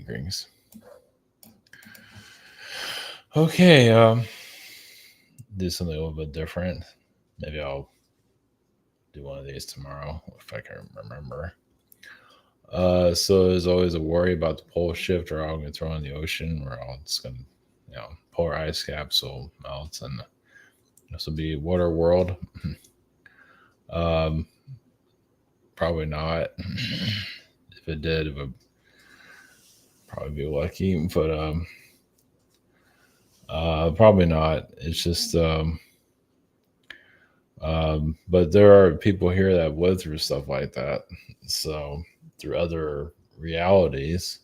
Greetings. Okay, do something a little bit different. Maybe I'll do one of these tomorrow if I can remember. So there's always a worry about the pole shift or all going to throw in the ocean. We're all just going to, polar ice caps will melt and this will be water world. um, Probably not. If it did, it would probably be lucky, but probably not. It's just but there are people here that have lived through stuff like that. So through other realities.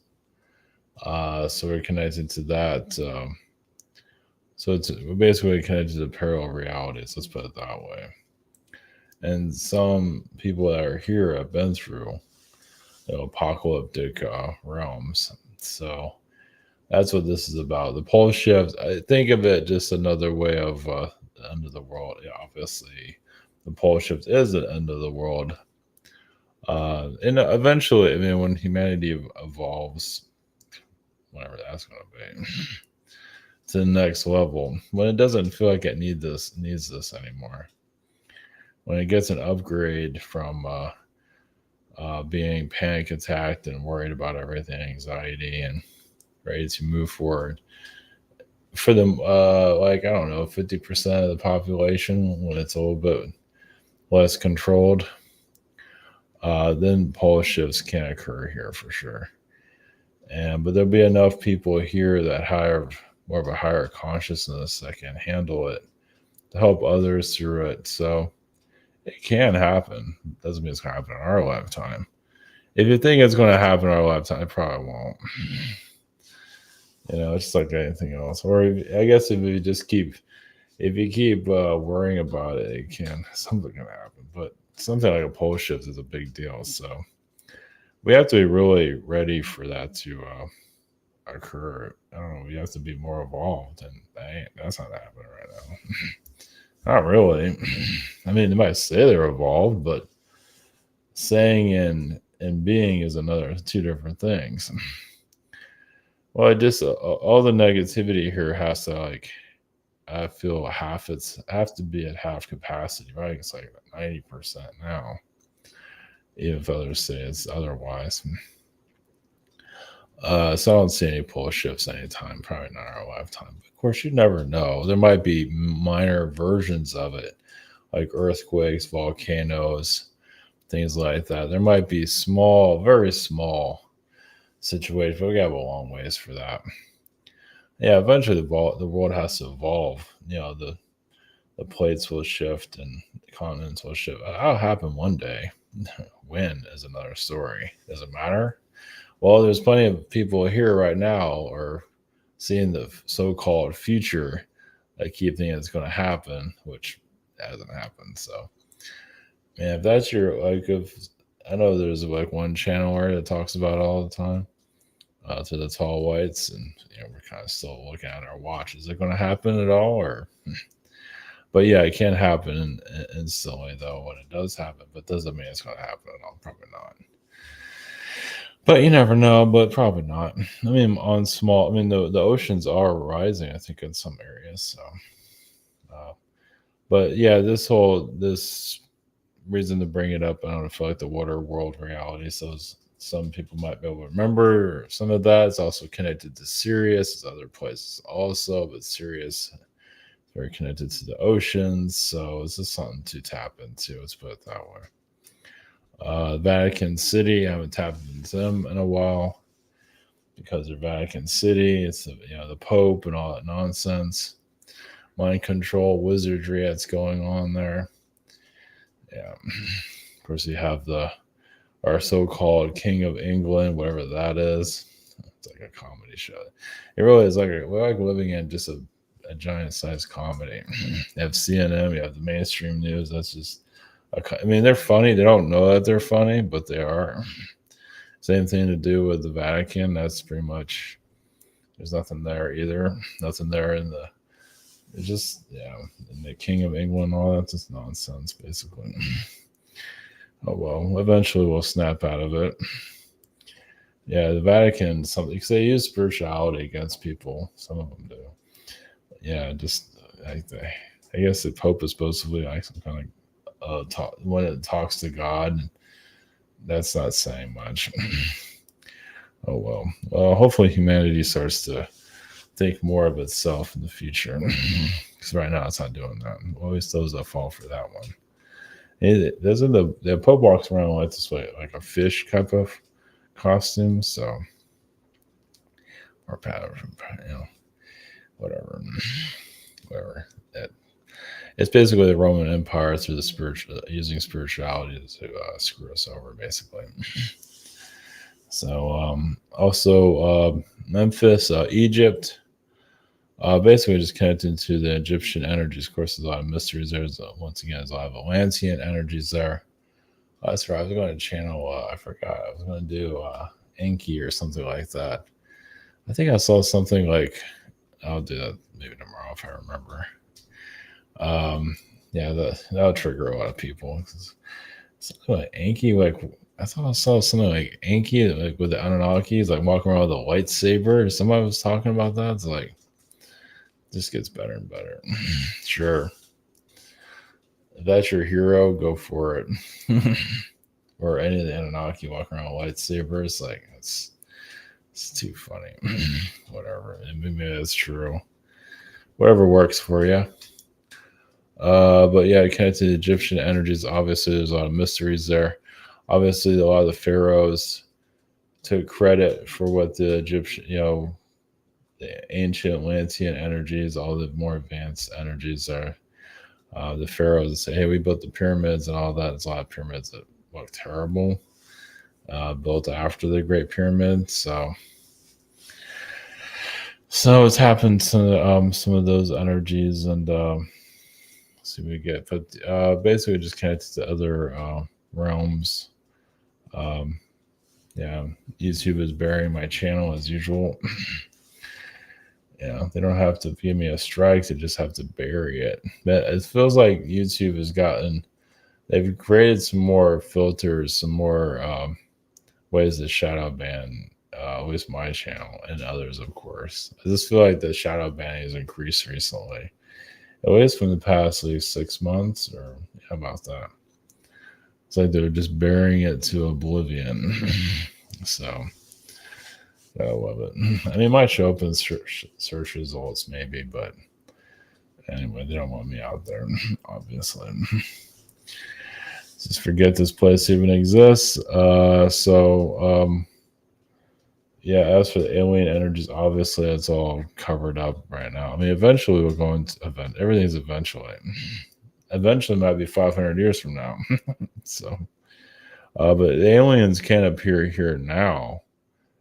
So we're connected to that. So it's we're basically connected to parallel realities. Let's put it that way. And some people that are here have been through apocalyptic realms. So that's what this is about. The pole shift. I think of it just another way of the end of the world. Yeah, obviously, the pole shift is the end of the world. And eventually, I mean, when humanity evolves, whatever that's going to be, to the next level, when it doesn't feel like it needs this anymore, when it gets an upgrade from being panic attacked and worried about everything, anxiety, and ready to move forward. For them, like I don't know, 50% of the population, when it's a little bit less controlled, then pole shifts can occur here for sure. But there'll be enough people here that have more of a higher consciousness that can handle it to help others through it. So it can happen. Doesn't mean it's going to happen in our lifetime. If you think it's going to happen in our lifetime, it probably won't. It's just like anything else. Or I guess if you keep worrying about it, something can happen. But something like a pole shift is a big deal. So we have to be really ready for that to occur. I don't know. We have to be more evolved, and that's not happening right now. Not really. I mean, they might say they're evolved, but saying and being is two different things. Well, I just all the negativity here has to I feel have to be at half capacity, right? It's like 90% now, even if others say it's otherwise. So I don't see any pole shifts anytime, probably not in our lifetime. But of course, you never know. There might be minor versions of it, like earthquakes, volcanoes, things like that. There might be small, very small situations, but we got a long ways for that. Yeah, eventually the world has to evolve. The plates will shift and the continents will shift. That'll happen one day. When is another story. Does it matter? Well, there's plenty of people here right now or seeing the so-called future that keep thinking it's going to happen, which hasn't happened. So, man, if that's if I know there's one channel where it talks about it all the time, to the tall whites, and we're kind of still looking at our watch. Is it going to happen at all, or? But yeah, it can happen instantly though when it does happen, but doesn't mean it's going to happen at all. Probably not. But you never know, but probably not. I mean, the oceans are rising, I think, in some areas. So, but yeah, this reason to bring it up, I don't feel like the water world reality. So some people might be able to remember some of that. It's also connected to Sirius, as other places also, but Sirius very connected to the oceans. So it's just something to tap into. Let's put it that way. Vatican City, I haven't tapped into them in a while because they're Vatican City. It's the Pope and all that nonsense, mind control, wizardry that's going on there. Yeah, of course you have our so-called King of England, whatever that is. It's like a comedy show. It really is we're like living in just a giant sized comedy. You have CNN, you have the mainstream news. That's just, I mean, they're funny. They don't know that they're funny, but they are. Same thing to do with the Vatican. That's pretty much, there's nothing there either. Nothing there in it's just, in the King of England, all that's just nonsense, basically. Oh well, eventually we'll snap out of it. Yeah, the Vatican, something because they use spirituality against people. Some of them do. Yeah, just I guess the Pope is supposed to be like some kind of talk when it talks to God. That's not saying much. Oh well. Well, hopefully humanity starts to think more of itself in the future. Because right now it's not doing that. Always those that fall for that one. Doesn't the Pope walks around like this way, like a fish type of costume? So or pattern, whatever, whatever. It's basically the Roman Empire through the spiritual using spirituality to screw us over, basically. So also Memphis, Egypt. Basically, just connected to the Egyptian energies. Of course, there's a lot of mysteries there. Once again, there's a lot of Atlantean energies there. That's right. I was going to channel. I forgot. I was going to do Enki or something like that. I think I saw something like. I'll do that maybe tomorrow if I remember. Yeah, that'll trigger a lot of people. Something like Enki, like I thought I saw something like Enki, like with the Anunnakis, like walking around with a lightsaber. Somebody was talking about that. It's like this gets better and better. Sure, if that's your hero, go for it. Or any of the Anunnaki walking around with lightsabers, like it's too funny. Whatever, maybe that's true. Whatever works for you. But yeah, connected to the Egyptian energies, obviously there's a lot of mysteries there. Obviously, a lot of the pharaohs took credit for what the Egyptian, the ancient Atlantean energies, all the more advanced energies are. The pharaohs say, "Hey, we built the pyramids and all that." There's a lot of pyramids that look terrible, built after the Great Pyramid. So it's happened to some of those energies and. See what we get, but basically just connected to other realms. Um, yeah, YouTube is burying my channel as usual. Yeah, they don't have to give me a strike; they just have to bury it. But it feels like YouTube has they've created some more filters, some more ways to shadow ban. At least my channel and others, of course. I just feel like the shadow banning has increased recently. At least from the past like 6 months, or how about that? It's like they're just burying it to oblivion. So I love it. I mean, it might show up in search results, maybe, but anyway, they don't want me out there, obviously. Just forget this place even exists. Yeah, as for the alien energies, obviously it's all covered up right now. I mean, eventually we're going to everything's eventually. Eventually might be 500 years from now. So, but the aliens can't appear here now.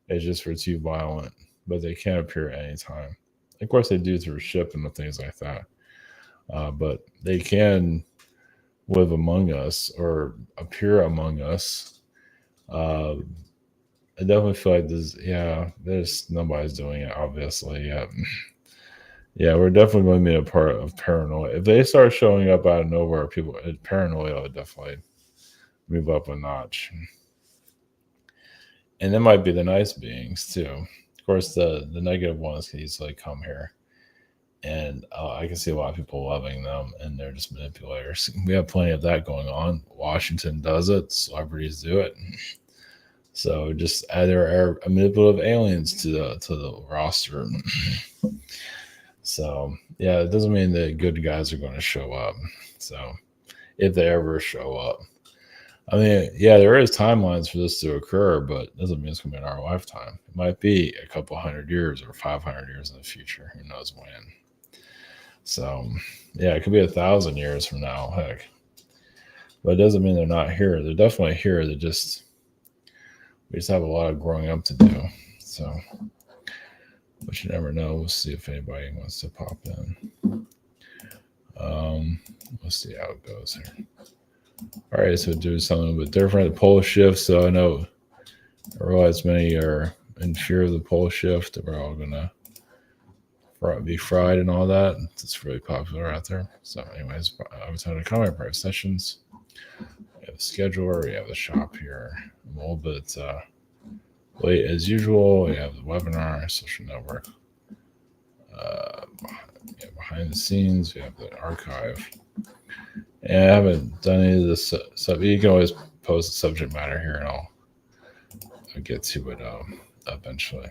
It's just for too violent, but they can appear at any time. Of course, they do through ship and things like that. But they can live among us or appear among us. Uh, I definitely feel like this. Yeah, there's nobody's doing it. Obviously, yeah, yeah. We're definitely going to be a part of paranoia. If they start showing up out of nowhere, people paranoia would definitely move up a notch. And it might be the nice beings too. Of course, the negative ones can easily come here, and I can see a lot of people loving them, and they're just manipulators. We have plenty of that going on. Washington does it. Celebrities do it. So just add their manipulative aliens to the roster. So yeah, it doesn't mean the good guys are going to show up. So if they ever show up, I mean, yeah, there is timelines for this to occur, but it doesn't mean it's going to be in our lifetime. It might be a couple 100 years or 500 years in the future. Who knows when? So yeah, it could be 1,000 years from now. Heck, but it doesn't mean they're not here. They're definitely here. We just have a lot of growing up to do. So, but you never know. We'll see if anybody wants to pop in. We'll see how it goes here. All right, so do something a bit different. The pole shift. So I realize many are in fear of the pole shift. We're all gonna be fried and all that. It's really popular out there. So, anyways, I was having a comment price sessions. We have the scheduler. We have the shop here. I'm a little bit Late as usual. We have the webinar, social network. Yeah, behind the scenes, we have the archive. And I haven't done any of this stuff. You can always post the subject matter here, and I'll get to it eventually.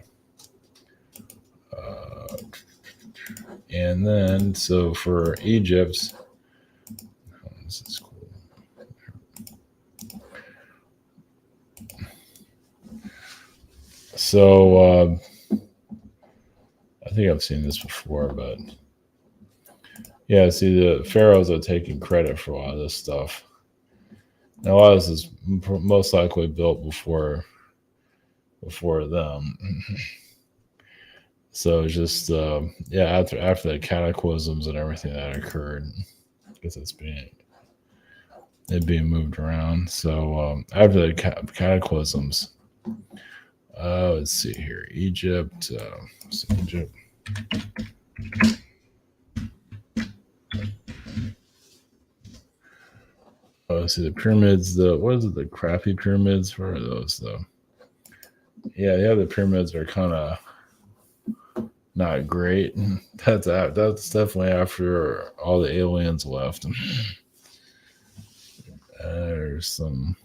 And then, so for Egypt, this is cool. So I think I've seen this before, but yeah, see, the pharaohs are taking credit for a lot of this stuff. Now, a lot of this is most likely built before them. So just yeah, after the cataclysms and everything that occurred, because it's being moved around. So after the cataclysms, let's see here, Egypt. Egypt. Let's see the pyramids. What is it? The crappy pyramids. What are those though? Yeah, the pyramids are kind of not great. That's definitely after all the aliens left. There's some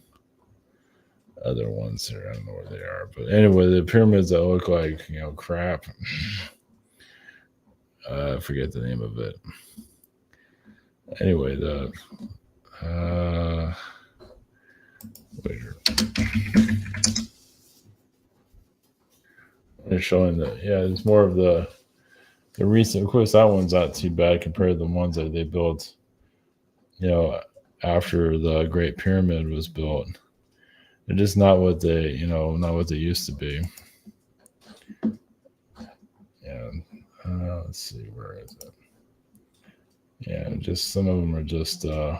other ones here. I don't know where they are, but anyway, the pyramids that look like crap. I forget the name of it. Anyway, they're showing that it's more of the recent. Of course, that one's not too bad compared to the ones that they built after the Great Pyramid was built. They're just not what they not what they used to be. Yeah. Let's see, where is it? Yeah, just some of them are just the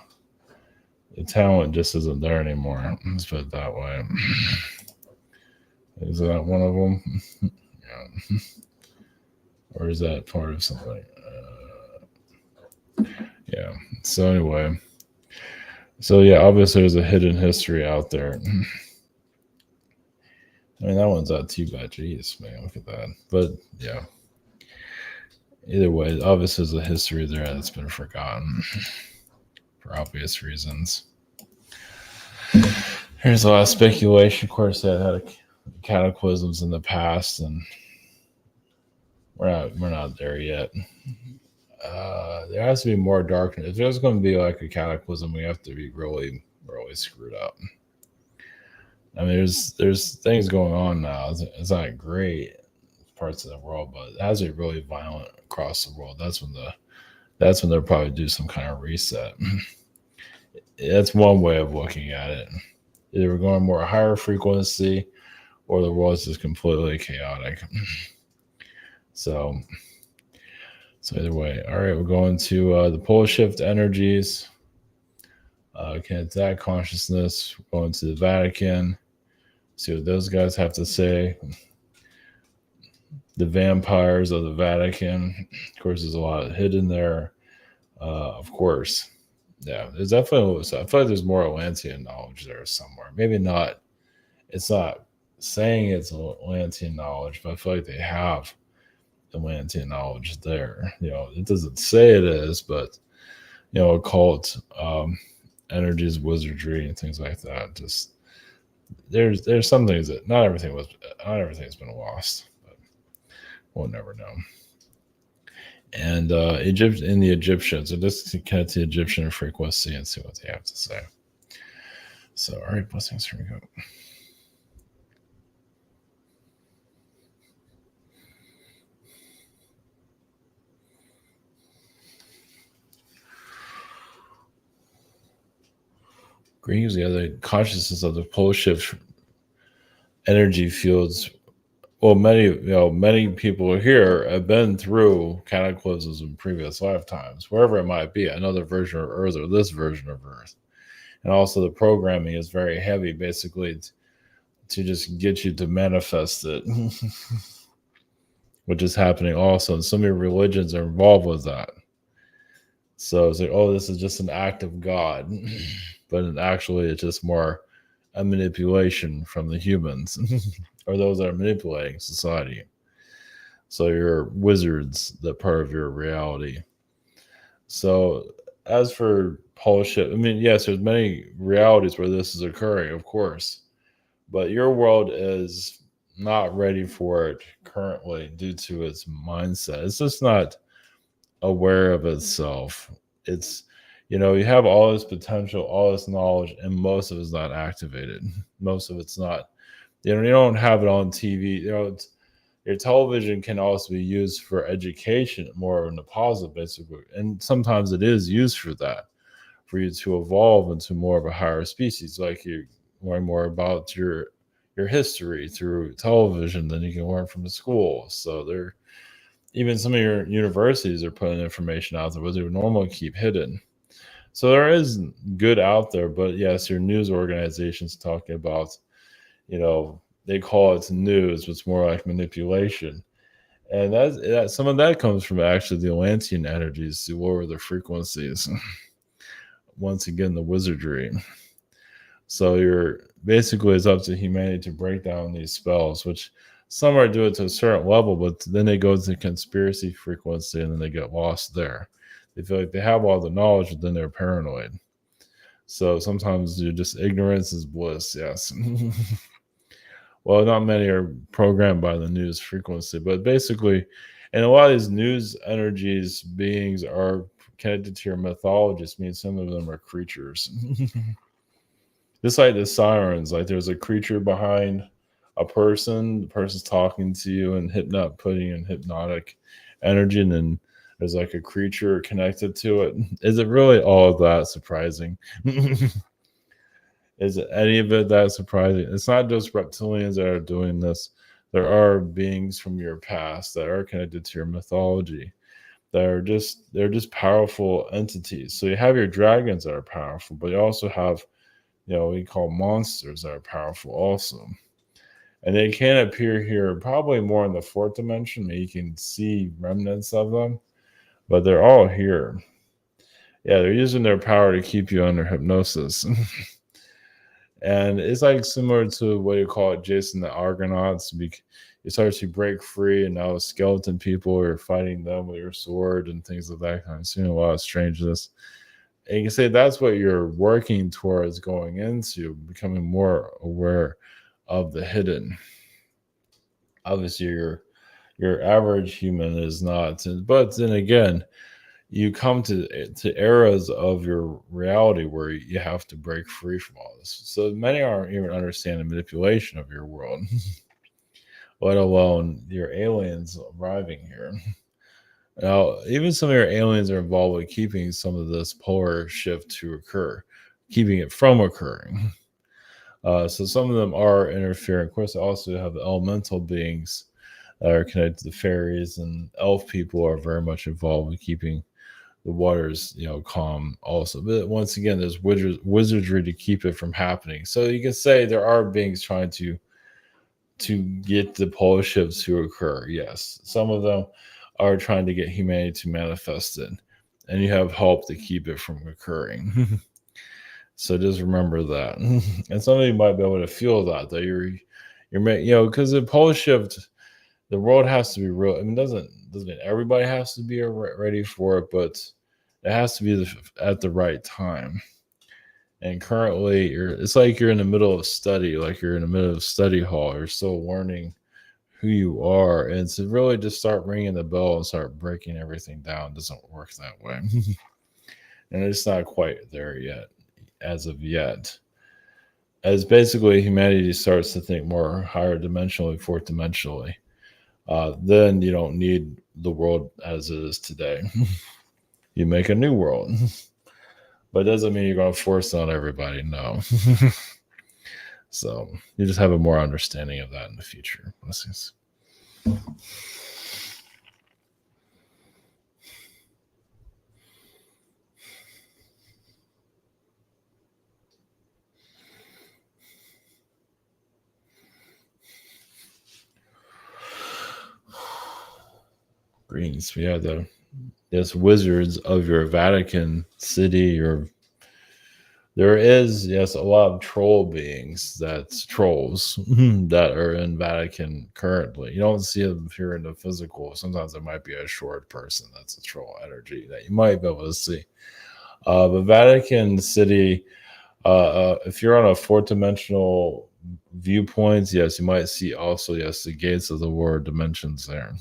talent just isn't there anymore. Let's put it that way. Is that one of them? Yeah. Or is that part of something? Yeah. So anyway, obviously there's a hidden history out there. I mean, that one's not too bad. Jeez, man, look at that. But yeah, either way, obviously there's a history there that's been forgotten for obvious reasons. There's a lot of speculation, of course, that had cataclysms in the past, and we're not there yet. There has to be more darkness. If there's going to be like a cataclysm, we have to be really, really screwed up. I mean, there's things going on now. It's not great parts of the world, but it has to be really violent across the world. That's when they'll probably do some kind of reset. That's one way of looking at it. Either we're going more higher frequency, or the world is just completely chaotic. So either way. All right, we're going to the pole shift energies. Can attack consciousness. We're going to the Vatican. See what those guys have to say. The vampires of the Vatican. Of course, there's a lot hidden there. Of course. Yeah, there's definitely. I feel like there's more Atlantean knowledge there somewhere. Maybe not. It's not saying it's Atlantean knowledge, but I feel like they have Atlantean knowledge there. It doesn't say it is, but occult energies, wizardry, and things like that. Just there's some things that not everything's been lost, but we'll never know. And in the Egyptians, so just connect to the Egyptian frequency and see what they have to say. So, all right, blessings. Here we go. Greens, the consciousness of the pole shift energy fields. Well, many people here have been through cataclysms in previous lifetimes, wherever it might be, another version of Earth or this version of Earth. And also the programming is very heavy, basically, to just get you to manifest it, which is happening also. And so many religions are involved with that. So it's like, oh, this is just an act of God. But actually, it's just more a manipulation from the humans or those that are manipulating society. So you're wizards, that part of your reality. So as for Polship, I mean, yes, there's many realities where this is occurring, of course, but your world is not ready for it currently due to its mindset. It's just not aware of itself. It's you have all this potential, all this knowledge, and most of it's not activated. Most of it's not. You don't have it on TV. Your television can also be used for education, more in the positive, basically, and sometimes it is used for that, for you to evolve into more of a higher species. Like you learn more about your history through television than you can learn from the school. So there even some of your universities are putting information out there what they would normally keep hidden. So there is good out there, but yes, your news organizations talking about, they call it news, but it's more like manipulation. And some of that comes from actually the Atlantean energies to lower the frequencies. Once again, the wizardry. So you're basically it's up to humanity to break down these spells, which some are doing to a certain level, but then they go to conspiracy frequency and then they get lost there. They feel like they have all the knowledge, but then they're paranoid. So sometimes you're just ignorance is bliss, yes. Well, not many are programmed by the news frequency, but basically, and a lot of these news energies beings are connected to your mythologists, means some of them are creatures. Just like the sirens, like there's a creature behind a person, the person's talking to you and putting in hypnotic energy, and then there's like a creature connected to it. Is it really all of that surprising? Is it any of it that surprising? It's not just reptilians that are doing this. There are beings from your past that are connected to your mythology that are they're just powerful entities. So you have your dragons that are powerful, but you also have we call monsters that are powerful also. And they can appear here probably more in the fourth dimension. You can see remnants of them, but they're all here. Yeah, they're using their power to keep you under hypnosis. And it's like similar to what you call it, Jason the Argonauts. You start to break free, and now skeleton people are fighting them with your sword and things of that kind. Seeing a lot of strangeness. And you can say that's what you're working towards going into, becoming more aware of the hidden. Obviously, your average human is not, but then again, you come to eras of your reality where you have to break free from all this. So many aren't even understanding manipulation of your world, let alone your aliens arriving here. Now, even some of your aliens are involved with keeping some of this polar shift to occur, keeping it from occurring. So some of them are interfering. Of course, I also have elemental beings that are connected to the fairies, and elf people are very much involved with keeping the waters, calm also. But once again, there's wizardry to keep it from happening. So you can say there are beings trying to get the polar shifts to occur. Yes, some of them are trying to get humanity to manifest it, and you have help to keep it from occurring. So just remember that. And some of you might be able to feel that because the pole shift, the world has to be real. I mean, doesn't mean everybody has to be ready for it, but it has to be at the right time. And currently, it's like you're in the middle of study, like you're in the middle of study hall. You're still learning who you are, and to really just start ringing the bell and start breaking everything down doesn't work that way. And it's not quite there yet, as of yet. As basically humanity starts to think more higher dimensionally, fourth dimensionally, then you don't need the world as it is today. You make a new world, but it doesn't mean you're going to force it on everybody. No. So you just have a more understanding of that in the future. Blessings. Greetings. We have there's wizards of your Vatican city, your There is, yes, a lot of troll beings, that's trolls that are in Vatican currently. You don't see them here in the physical. Sometimes there might be a short person that's a troll energy that you might be able to see. But Vatican City, if you're on a fourth dimensional viewpoint, yes, you might see also, yes, the gates of the war dimensions there.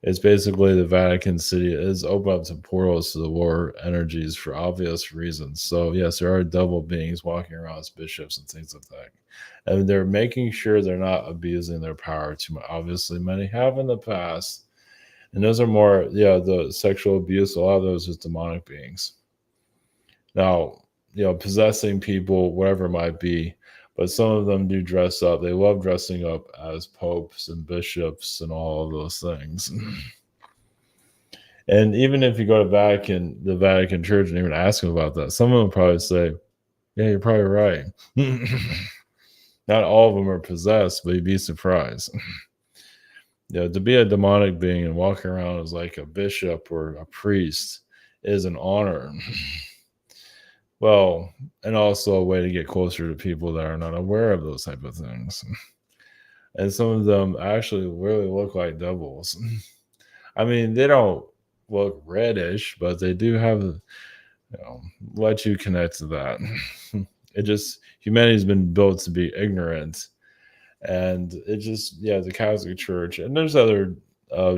It's basically the Vatican City is open up to portals to the war energies for obvious reasons. So yes, there are double beings walking around as bishops and things like that. And they're making sure they're not abusing their power too much. Obviously, many have in the past. And those are more, yeah, the sexual abuse, a lot of those is demonic beings. Now, possessing people, whatever it might be, but some of them do dress up. They love dressing up as popes and bishops and all of those things. And even if you go to Vatican, the Vatican Church, and even ask them about that, some of them probably say, "Yeah, you're probably right." Not all of them are possessed, but you'd be surprised. To be a demonic being and walk around as like a bishop or a priest is an honor. Well, and also a way to get closer to people that are not aware of those type of things. And some of them actually really look like devils. I mean, they don't look reddish, but they do have, let you connect to that. It just, humanity's been built to be ignorant. And it just, yeah, the Catholic Church, and there's other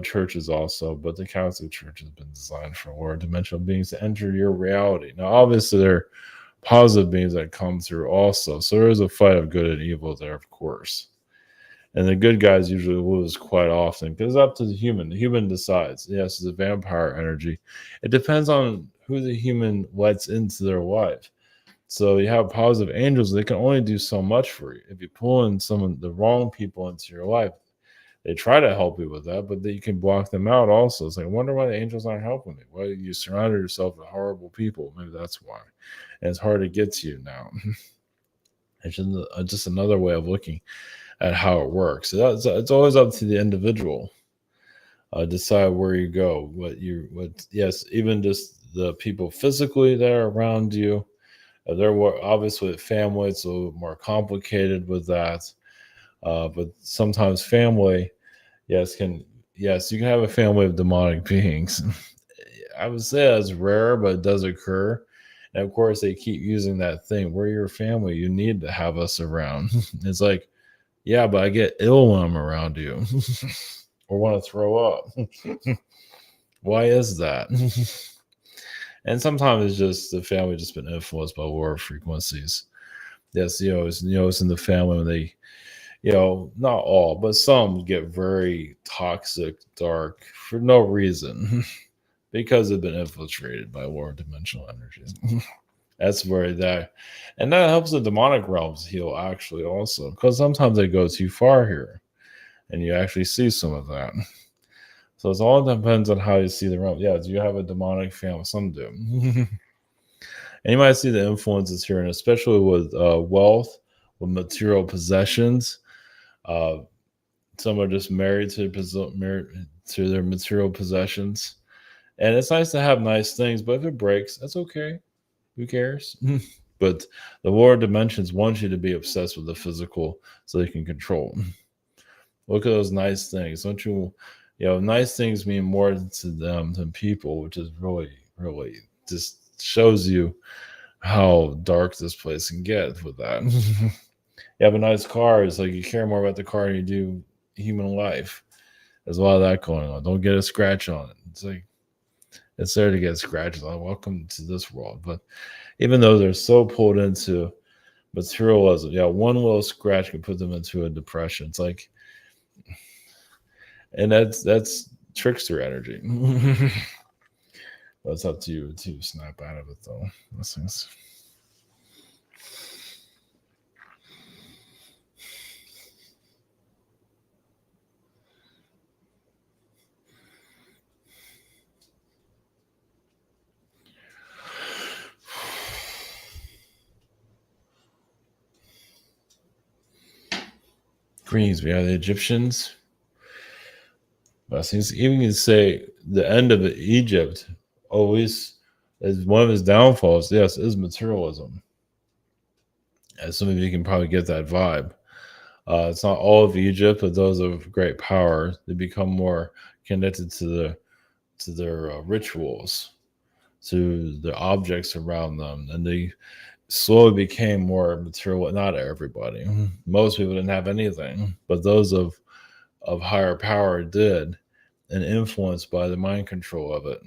churches also, but the Catholic Church has been designed for lower dimensional beings to enter your reality. Now, obviously, there are positive beings that come through also. So there is a fight of good and evil there, of course. And the good guys usually lose quite often because it's up to the human. The human decides. Yes, it's a vampire energy. It depends on who the human lets into their life. So you have positive angels, they can only do so much for you. If you pull in some of the wrong people into your life, they try to help you with that, but then you can block them out also. It's like, I wonder why the angels aren't helping me. Well, you surrounded yourself with horrible people. Maybe that's why. And it's hard to get to you now. It's just another way of looking at how it works. It's always up to the individual. Decide where you go. Yes, even just the people physically that are around you. They're obviously with family, it's a little more complicated with that. But sometimes family, yes, you can have a family of demonic beings. I would say that's rare, but it does occur. And of course, they keep using that thing. We're your family. You need to have us around. It's like, yeah, but I get ill when I'm around you or want to throw up. Why is that? And sometimes it's just the family just been influenced by lower frequencies. Yes, it's in the family when they, not all, but some get very toxic, dark for no reason because they've been infiltrated by lower dimensional energies. That's where and that helps the demonic realms heal actually also because sometimes they go too far here and you actually see some of that. So it all depends on how you see the realm. Yeah, do you have a demonic family? Some do. And you might see the influences here, and especially with wealth, with material possessions. Uh, some are just married to their material possessions, and it's nice to have nice things. But if it breaks, that's okay. Who cares? But the lower dimensions want you to be obsessed with the physical, so they can control. Look at those nice things. Don't you? Nice things mean more to them than people, which is really, really just shows you how dark this place can get with that. You have a nice car, it's like you care more about the car than you do human life. There's a lot of that going on. Don't get a scratch on it. It's like it's there to get scratches on. Welcome to this world. But even though they're so pulled into materialism, one little scratch can put them into a depression. It's like, and that's trickster energy. That's up to you to snap out of it though. Things. Greens, we have the Egyptians. Even you can say the end of Egypt always As one of his downfalls, yes, is materialism. As some of you can probably get that vibe. It's not all of Egypt, but those of great power. They become more connected to their rituals, to the objects around them, and they slowly became more material. Not everybody. Most people didn't have anything, but those of higher power did, and influenced by the mind control of it.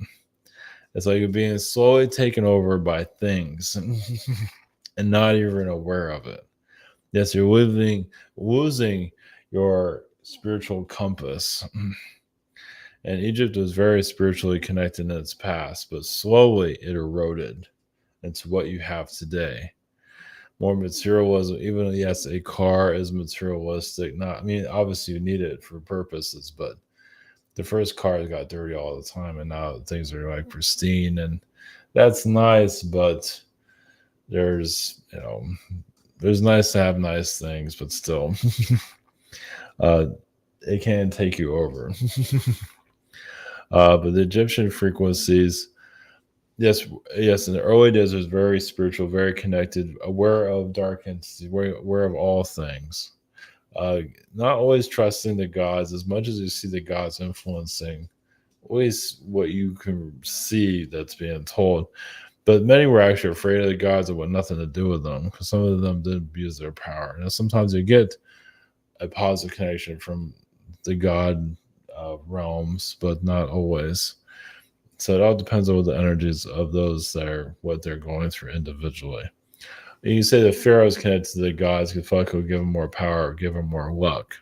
It's like you're being slowly taken over by things and not even aware of it. Yes, you're losing your spiritual compass. And Egypt was very spiritually connected in its past, but slowly it eroded into what you have today. More materialism, even yes, a car is materialistic. Not, I mean, obviously you need it for purposes, but the first cars got dirty all the time, and now things are like pristine, and that's nice. But there's, there's nice to have nice things, but still, uh, it can take you over. But the Egyptian frequencies, yes, yes, in the early days, it was very spiritual, very connected, aware of dark entities, aware of all things. Uh, Not always trusting the gods as much as you see the gods influencing always what you can see that's being told. But many were actually afraid of the gods and want nothing to do with them because some of them did abuse their power. Now, sometimes you get a positive connection from the god realms, but not always. So it all depends on the energies of those that are what they're going through individually. And you say the pharaohs connected to the gods because fuck will give them more power, give them more luck.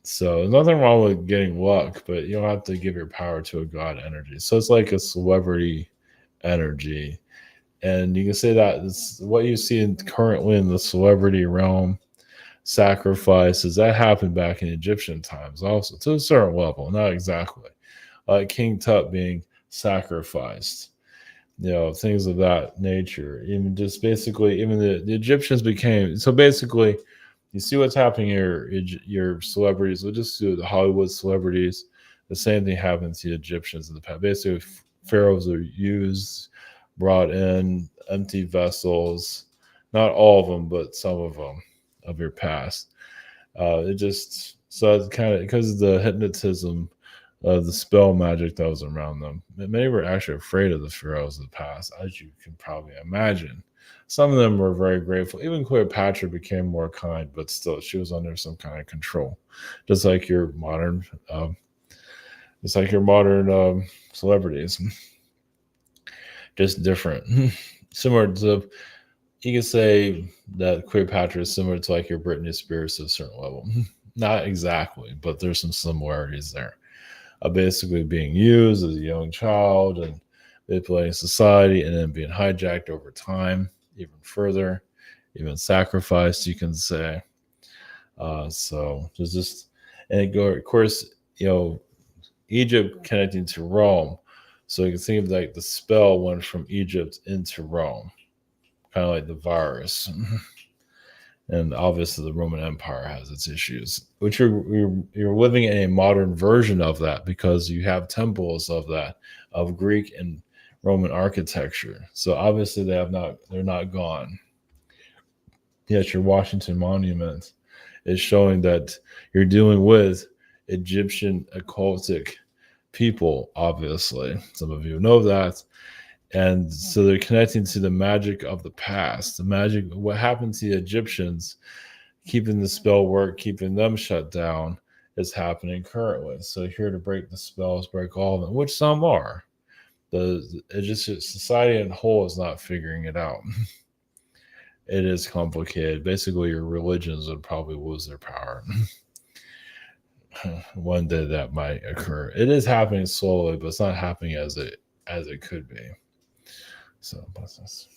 So there's nothing wrong with getting luck, but you don't have to give your power to a god energy. So it's like a celebrity energy. And you can say that it's what you see currently in the celebrity realm, sacrifices, that happened back in Egyptian times also, to a certain level, not exactly. Like King Tut being sacrificed, things of that nature. Even just basically, even the Egyptians became so basically. You see what's happening here. Your celebrities. We'll just do the Hollywood celebrities. The same thing happened to the Egyptians in the past. Basically, pharaohs are used, brought in empty vessels. Not all of them, but some of them of your past. It just so it's kind of because of the hypnotism of the spell magic that was around them. Many were actually afraid of the pharaohs of the past, as you can probably imagine. Some of them were very grateful. Even Cleopatra became more kind, but still, she was under some kind of control, just like your modern, celebrities, just different. Similar to, you could say that Cleopatra is similar to like your Britney Spears to a certain level. Not exactly, but there's some similarities there. Basically being used as a young child and manipulating society and then being hijacked over time, even further, even sacrificed, you can say. So there's just, and it go, of course, Egypt connecting to Rome. So you can think of like the spell went from Egypt into Rome, kind of like the virus. And obviously, the Roman Empire has its issues, which you're living in a modern version of that because you have temples of that of Greek and Roman architecture. So obviously, they're not gone. Yet your Washington Monument is showing that you're dealing with Egyptian occultic people. Obviously, some of you know that. And so they're connecting to the magic of the past, the magic, what happened to the Egyptians, keeping the spell work, keeping them shut down is happening currently. So here to break the spells, break all of them, which some are. The Egyptian society in whole is not figuring it out. It is complicated. Basically, your religions would probably lose their power. One day that might occur. It is happening slowly, but it's not happening as it could be. So, bless us.